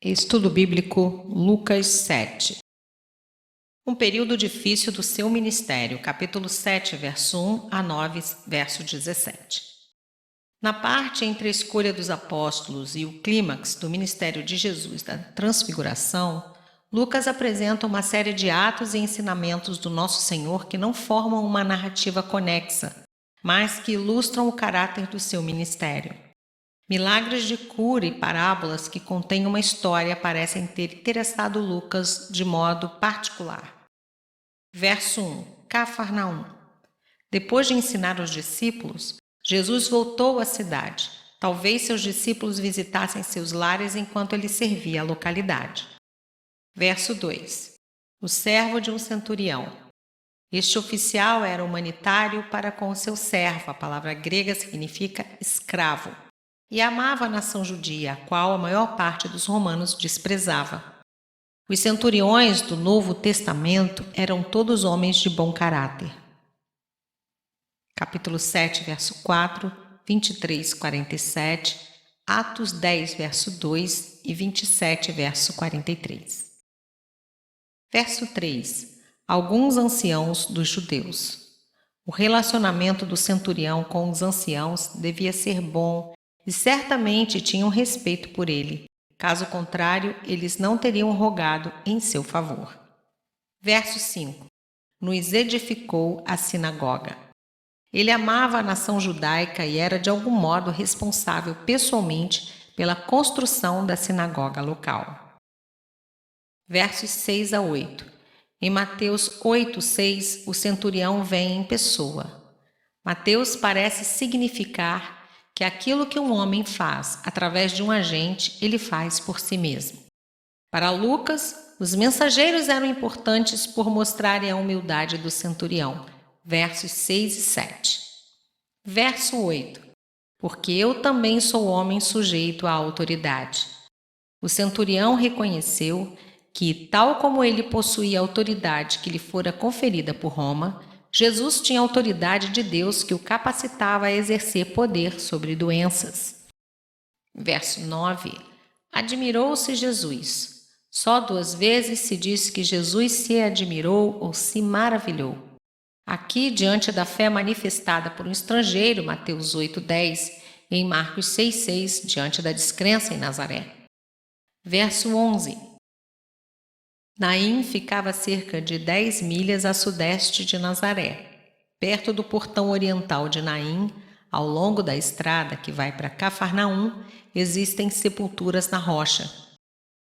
Estudo Bíblico, Lucas 7. Um período difícil do seu ministério, capítulo 7, verso 1 a 9, verso 17. Na parte entre a escolha dos apóstolos e o clímax do ministério de Jesus da transfiguração, Lucas apresenta uma série de atos e ensinamentos do nosso Senhor que não formam uma narrativa conexa, mas que ilustram o caráter do seu ministério. Milagres de cura e parábolas que contêm uma história parecem ter interessado Lucas de modo particular. Verso 1. Cafarnaum. Depois de ensinar os discípulos, Jesus voltou à cidade. Talvez seus discípulos visitassem seus lares enquanto ele servia a localidade. Verso 2. O servo de um centurião. Este oficial era humanitário para com o seu servo, a palavra grega significa escravo, e amava a nação judia, a qual a maior parte dos romanos desprezava. Os centuriões do Novo Testamento eram todos homens de bom caráter. Capítulo 7, verso 4, 23, 47, Atos 10, verso 2 e 27, verso 43. Verso 3. Alguns anciãos dos judeus. O relacionamento do centurião com os anciãos devia ser bom e certamente tinham respeito por ele. Caso contrário, eles não teriam rogado em seu favor. Verso 5. Nos edificou a sinagoga. Ele amava a nação judaica e era de algum modo responsável pessoalmente pela construção da sinagoga local. Versos 6 a 8. Em Mateus 8, 6, o centurião vem em pessoa. Mateus parece significar que aquilo que um homem faz através de um agente, ele faz por si mesmo. Para Lucas, os mensageiros eram importantes por mostrarem a humildade do centurião. Versos 6 e 7. Verso 8. Porque eu também sou homem sujeito à autoridade. O centurião reconheceu que, tal como ele possuía a autoridade que lhe fora conferida por Roma, Jesus tinha a autoridade de Deus que o capacitava a exercer poder sobre doenças. Verso 9. Admirou-se Jesus. Só 2 vezes se diz que Jesus se admirou ou se maravilhou. Aqui, diante da fé manifestada por um estrangeiro, Mateus 8:10, e em Marcos 6:6, diante da descrença em Nazaré. Verso 11. Naim ficava a cerca de 10 milhas a sudeste de Nazaré. Perto do portão oriental de Naim, ao longo da estrada que vai para Cafarnaum, existem sepulturas na rocha.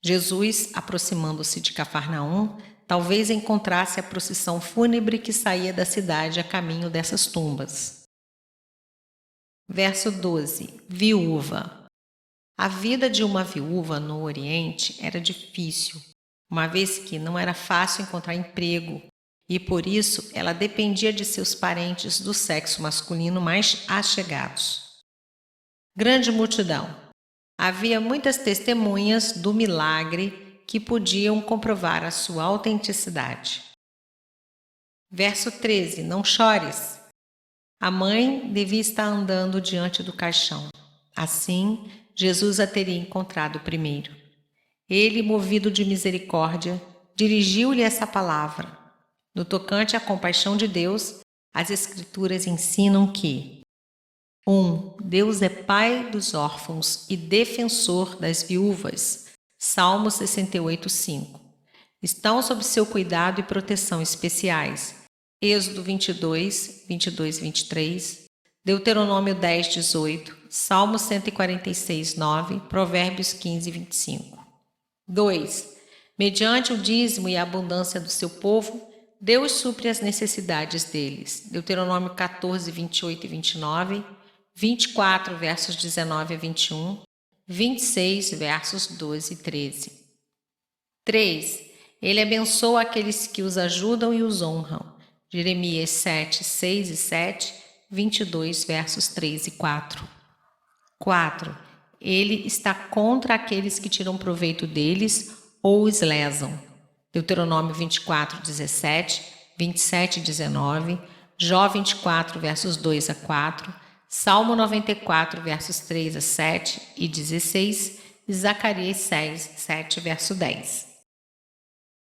Jesus, aproximando-se de Cafarnaum, talvez encontrasse a procissão fúnebre que saía da cidade a caminho dessas tumbas. Verso 12. Viúva. A vida de uma viúva no Oriente era difícil, uma vez que não era fácil encontrar emprego, e por isso ela dependia de seus parentes do sexo masculino mais allegados. Grande multidão. Havia muitas testemunhas do milagre que podiam comprovar a sua autenticidade. Verso 13. Não chores. A mãe devia estar andando diante do caixão. Assim, Jesus a teria encontrado primeiro. Ele, movido de misericórdia, dirigiu-lhe essa palavra. No tocante à compaixão de Deus, as Escrituras ensinam que 1. Deus é pai dos órfãos e defensor das viúvas. Salmo 68:5. Estão sob seu cuidado e proteção especiais. Êxodo 22, 22 e 23. Deuteronômio 10:18. Salmo 146:9. Provérbios 15, 25. 2. Mediante o dízimo e a abundância do seu povo, Deus supre as necessidades deles. Deuteronômio 14, 28 e 29, 24, versos 19 a 21, 26, versos 12 e 13. 3. Ele abençoa aqueles que os ajudam e os honram. Jeremias 7, 6 e 7, 22, versos 3 e 4. 4. Ele está contra aqueles que tiram proveito deles ou os lesam. Deuteronômio 24, 17, 27 e 19, Jó 24, versos 2 a 4, Salmo 94, versos 3 a 7 e 16, e Zacarias 7, verso 10.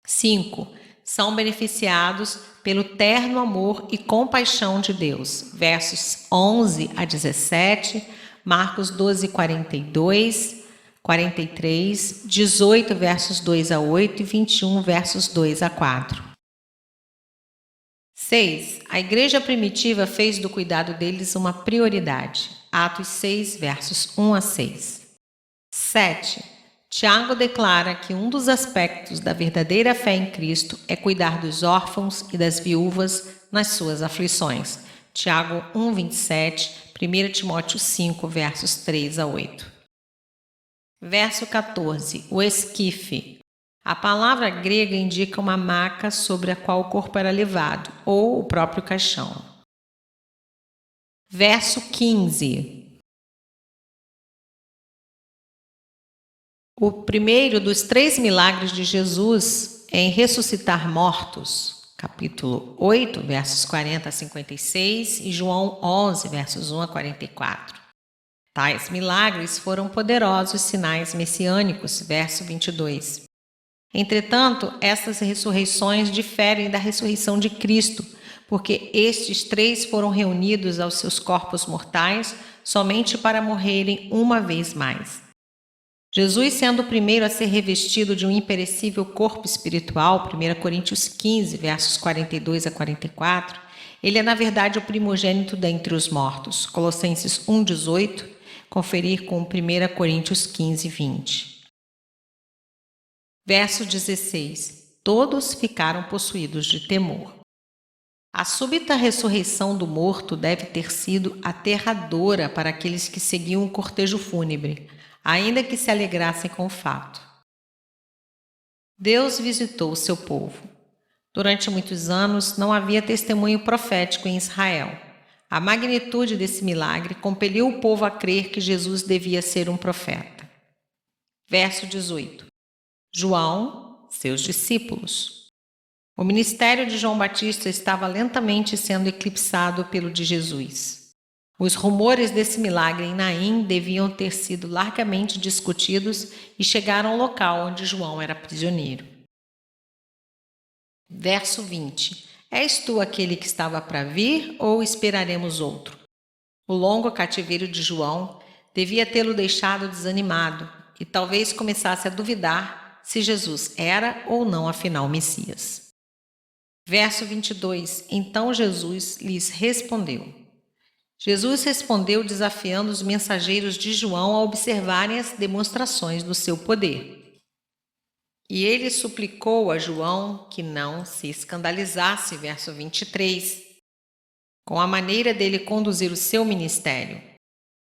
5. São beneficiados pelo terno amor e compaixão de Deus, versos 11 a 17, Marcos 12, 42, 43, 18, versos 2 a 8 e 21, versos 2 a 4. 6. A igreja primitiva fez do cuidado deles uma prioridade. Atos 6, versos 1 a 6. 7. Tiago declara que um dos aspectos da verdadeira fé em Cristo é cuidar dos órfãos e das viúvas nas suas aflições. Tiago 1, 27, 1 Timóteo 5, versos 3 a 8. Verso 14. O esquife. A palavra grega indica uma maca sobre a qual o corpo era levado, ou o próprio caixão. Verso 15. O primeiro dos 3 milagres de Jesus em ressuscitar mortos, capítulo 8, versos 40 a 56 e João 11, versos 1 a 44. Tais milagres foram poderosos sinais messiânicos, verso 22. Entretanto, estas ressurreições diferem da ressurreição de Cristo, porque estes 3 foram reunidos aos seus corpos mortais somente para morrerem uma vez mais. Jesus, sendo o primeiro a ser revestido de um imperecível corpo espiritual, 1 Coríntios 15, versos 42 a 44, ele é na verdade o primogênito dentre os mortos, Colossenses 1, 18, conferir com 1 Coríntios 15, 20. Verso 16. Todos ficaram possuídos de temor. A súbita ressurreição do morto deve ter sido aterradora para aqueles que seguiam o cortejo fúnebre, ainda que se alegrassem com o fato. Deus visitou o seu povo. Durante muitos anos não havia testemunho profético em Israel. A magnitude desse milagre compeliu o povo a crer que Jesus devia ser um profeta. Verso 18. João, seus discípulos. O ministério de João Batista estava lentamente sendo eclipsado pelo de Jesus. Os rumores desse milagre em Naim deviam ter sido largamente discutidos e chegaram ao local onde João era prisioneiro. Verso 20. És tu aquele que estava para vir ou esperaremos outro? O longo cativeiro de João devia tê-lo deixado desanimado e talvez começasse a duvidar se Jesus era ou não afinal Messias. Verso 22. Então Jesus lhes respondeu. Jesus respondeu desafiando os mensageiros de João a observarem as demonstrações do seu poder. E ele suplicou a João que não se escandalizasse, verso 23, com a maneira dele conduzir o seu ministério.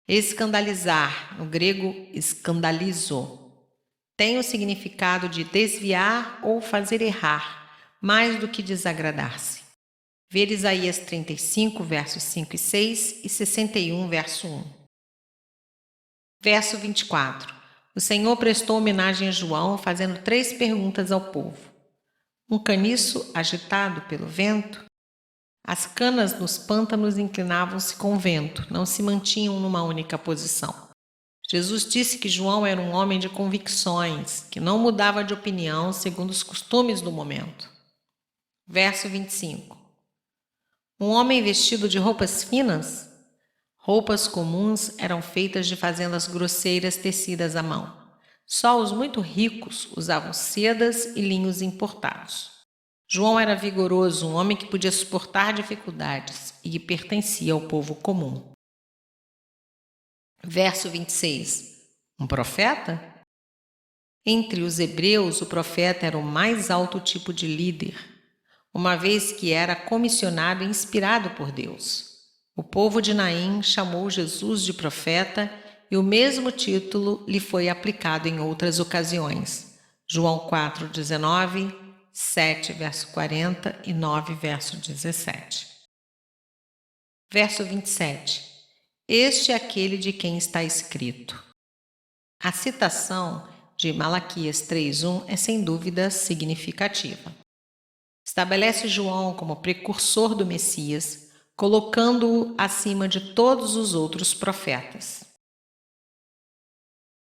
Escandalizar, no grego escandalizo, tem o significado de desviar ou fazer errar, mais do que desagradar-se. Ver Isaías 35, versos 5 e 6 e 61, verso 1. Verso 24. O Senhor prestou homenagem a João, fazendo 3 perguntas ao povo. Um caniço agitado pelo vento? As canas nos pântanos inclinavam-se com o vento, não se mantinham numa única posição. Jesus disse que João era um homem de convicções, que não mudava de opinião segundo os costumes do momento. Verso 25. Um homem vestido de roupas finas? Roupas comuns eram feitas de fazendas grosseiras tecidas à mão. Só os muito ricos usavam sedas e linhos importados. João era vigoroso, um homem que podia suportar dificuldades e que pertencia ao povo comum. Verso 26. Um profeta? Entre os hebreus, o profeta era o mais alto tipo de líder, uma vez que era comissionado e inspirado por Deus. O povo de Naim chamou Jesus de profeta e o mesmo título lhe foi aplicado em outras ocasiões. João 4:19, 7, verso 40 e 9, verso 17. Verso 27. Este é aquele de quem está escrito. A citação de Malaquias 3:1 é sem dúvida significativa. Estabelece João como precursor do Messias, colocando-o acima de todos os outros profetas.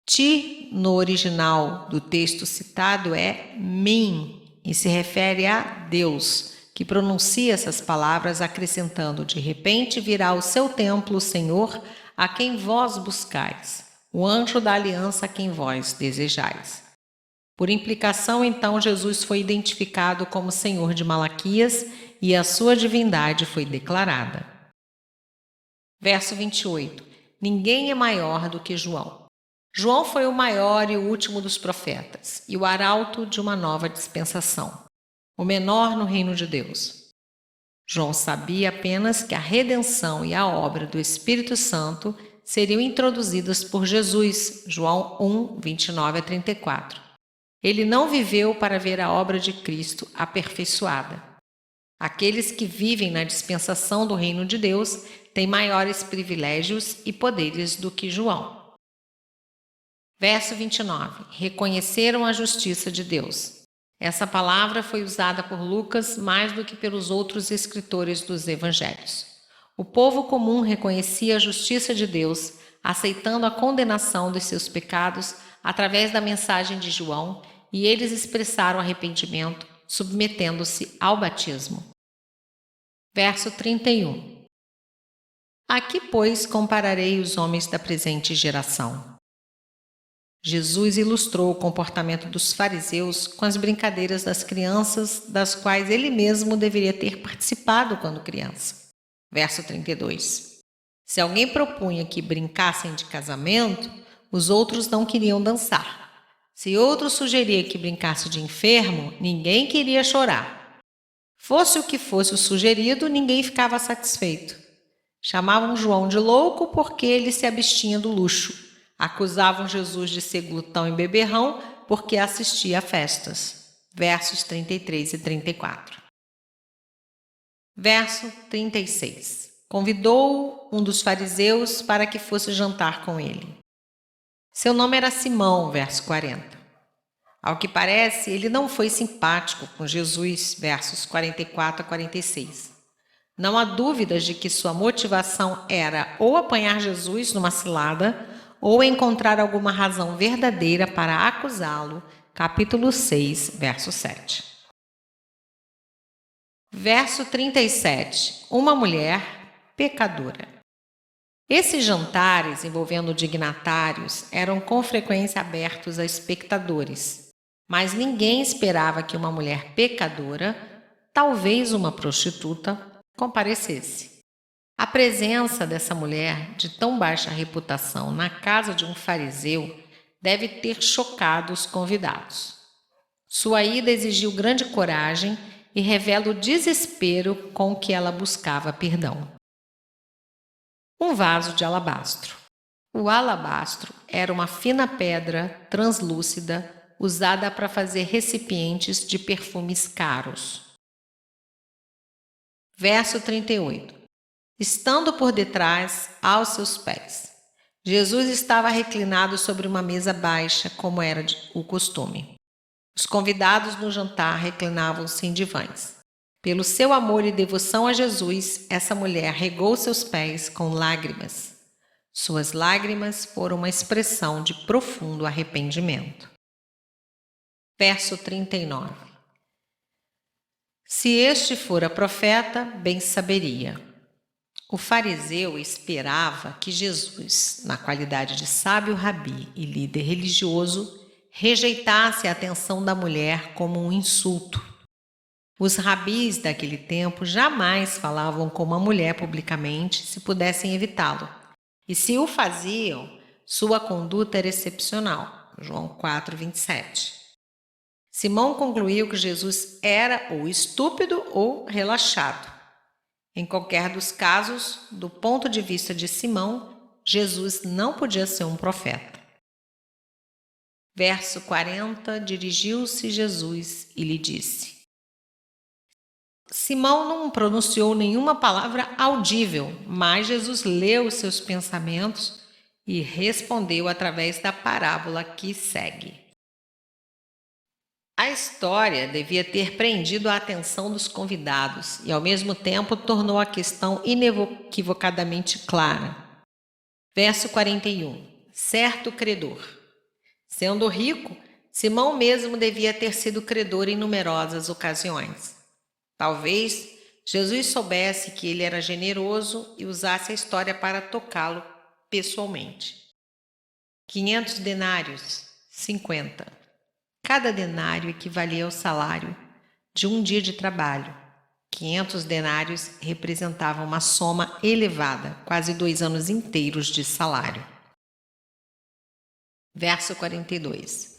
Ti, no original do texto citado, é min e se refere a Deus, que pronuncia essas palavras acrescentando: de repente virá ao seu templo o Senhor, a quem vós buscais, o anjo da aliança a quem vós desejais. Por implicação, então, Jesus foi identificado como Senhor de Malaquias e a sua divindade foi declarada. Verso 28. Ninguém é maior do que João. João foi o maior e o último dos profetas e o arauto de uma nova dispensação, o menor no reino de Deus. João sabia apenas que a redenção e a obra do Espírito Santo seriam introduzidas por Jesus, João 1, 29 a 34. Ele não viveu para ver a obra de Cristo aperfeiçoada. Aqueles que vivem na dispensação do reino de Deus têm maiores privilégios e poderes do que João. Verso 29. Reconheceram a justiça de Deus. Essa palavra foi usada por Lucas mais do que pelos outros escritores dos evangelhos. O povo comum reconhecia a justiça de Deus, aceitando a condenação dos seus pecados através da mensagem de João, e eles expressaram arrependimento, submetendo-se ao batismo. Verso 31. A que, pois, compararei os homens da presente geração? Jesus ilustrou o comportamento dos fariseus com as brincadeiras das crianças, das quais ele mesmo deveria ter participado quando criança. Verso 32. Se alguém propunha que brincassem de casamento, os outros não queriam dançar. Se outro sugeria que brincasse de enfermo, ninguém queria chorar. Fosse o que fosse o sugerido, ninguém ficava satisfeito. Chamavam João de louco porque ele se abstinha do luxo. Acusavam Jesus de ser glutão e beberrão porque assistia a festas. Versos 33 e 34. Verso 36. Convidou um dos fariseus para que fosse jantar com ele. Seu nome era Simão, verso 40. Ao que parece, ele não foi simpático com Jesus, versos 44 a 46. Não há dúvidas de que sua motivação era ou apanhar Jesus numa cilada ou encontrar alguma razão verdadeira para acusá-lo. Capítulo 6, verso 7. Verso 37. Uma mulher pecadora. Esses jantares envolvendo dignatários eram com frequência abertos a espectadores, mas ninguém esperava que uma mulher pecadora, talvez uma prostituta, comparecesse. A presença dessa mulher de tão baixa reputação na casa de um fariseu deve ter chocado os convidados. Sua ida exigiu grande coragem e revela o desespero com que ela buscava perdão. Um vaso de alabastro. O alabastro era uma fina pedra translúcida usada para fazer recipientes de perfumes caros. Verso 38. Estando por detrás, aos seus pés. Jesus estava reclinado sobre uma mesa baixa, como era o costume. Os convidados no jantar reclinavam-se em divãs. Pelo seu amor e devoção a Jesus, essa mulher regou seus pés com lágrimas. Suas lágrimas foram uma expressão de profundo arrependimento. Verso 39. Se este fora profeta, bem saberia. O fariseu esperava que Jesus, na qualidade de sábio rabi e líder religioso, rejeitasse a atenção da mulher como um insulto. Os rabis daquele tempo jamais falavam com uma mulher publicamente se pudessem evitá-lo. E se o faziam, sua conduta era excepcional. João 4, 27. Simão concluiu que Jesus era ou estúpido ou relaxado. Em qualquer dos casos, do ponto de vista de Simão, Jesus não podia ser um profeta. Verso 40, dirigiu-se Jesus e lhe disse. Simão não pronunciou nenhuma palavra audível, mas Jesus leu os seus pensamentos e respondeu através da parábola que segue. A história devia ter prendido a atenção dos convidados e, ao mesmo tempo, tornou a questão inequivocadamente clara. Verso 41. Certo credor. Sendo rico, Simão mesmo devia ter sido credor em numerosas ocasiões. Talvez Jesus soubesse que ele era generoso e usasse a história para tocá-lo pessoalmente. 500 denários, 50. Cada denário equivalia ao salário de um dia de trabalho. 500 denários representavam uma soma elevada, quase 2 anos inteiros de salário. Verso 42.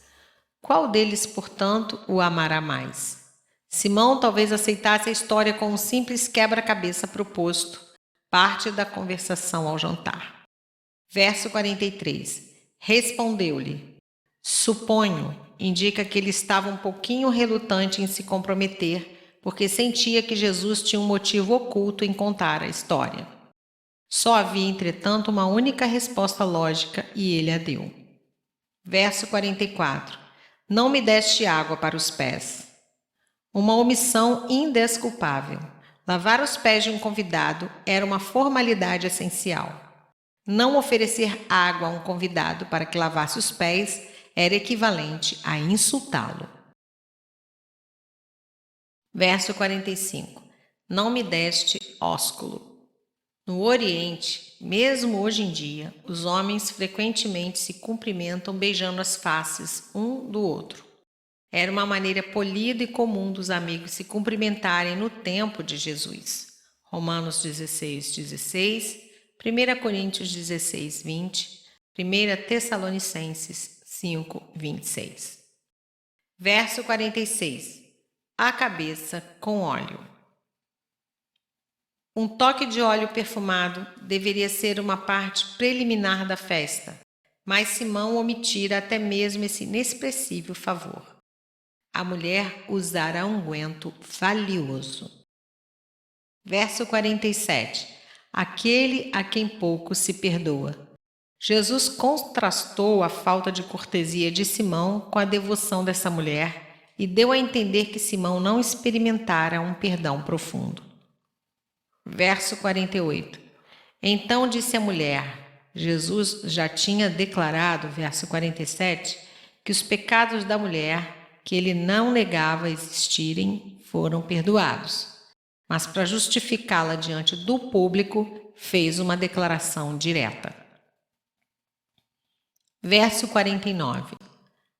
Qual deles, portanto, o amará mais? Simão talvez aceitasse a história com um simples quebra-cabeça proposto, parte da conversação ao jantar. Verso 43. Respondeu-lhe: suponho, indica que ele estava um pouquinho relutante em se comprometer, porque sentia que Jesus tinha um motivo oculto em contar a história. Só havia, entretanto, uma única resposta lógica e ele a deu. Verso 44. Não me deste água para os pés. Uma omissão indesculpável. Lavar os pés de um convidado era uma formalidade essencial. Não oferecer água a um convidado para que lavasse os pés era equivalente a insultá-lo. Verso 45. Não me deste ósculo. No Oriente, mesmo hoje em dia, os homens frequentemente se cumprimentam beijando as faces um do outro. Era uma maneira polida e comum dos amigos se cumprimentarem no tempo de Jesus. Romanos 16:16, 1 Coríntios 16:20, 1 Tessalonicenses 5:26. Verso 46. A cabeça com óleo. Um toque de óleo perfumado deveria ser uma parte preliminar da festa, mas Simão omitira até mesmo esse inexpressível favor. A mulher usara unguento valioso. Verso 47. Aquele a quem pouco se perdoa. Jesus contrastou a falta de cortesia de Simão com a devoção dessa mulher e deu a entender que Simão não experimentara um perdão profundo. Verso 48. Então disse a mulher, Jesus já tinha declarado, verso 47, que os pecados da mulher, que ele não negava existirem, foram perdoados. Mas para justificá-la diante do público, fez uma declaração direta. Verso 49.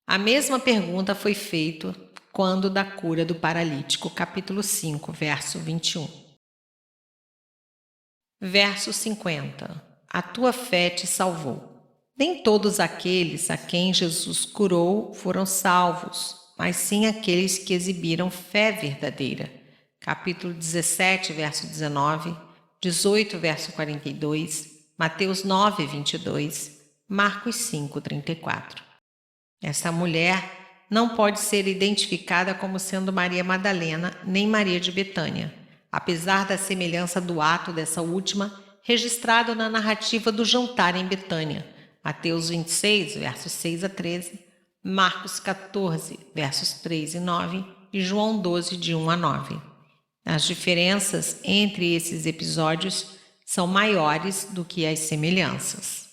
A mesma pergunta foi feita quando da cura do paralítico, capítulo 5, verso 21. Verso 50. A tua fé te salvou. Nem todos aqueles a quem Jesus curou foram salvos, mas sim aqueles que exibiram fé verdadeira. Capítulo 17, verso 19, 18, verso 42, Mateus 9, 22, Marcos 5, 34. Essa mulher não pode ser identificada como sendo Maria Madalena nem Maria de Betânia, apesar da semelhança do ato dessa última registrado na narrativa do jantar em Betânia, Mateus 26, versos 6 a 13, Marcos 14, versos 3 e 9 e João 12, de 1 a 9. As diferenças entre esses episódios são maiores do que as semelhanças.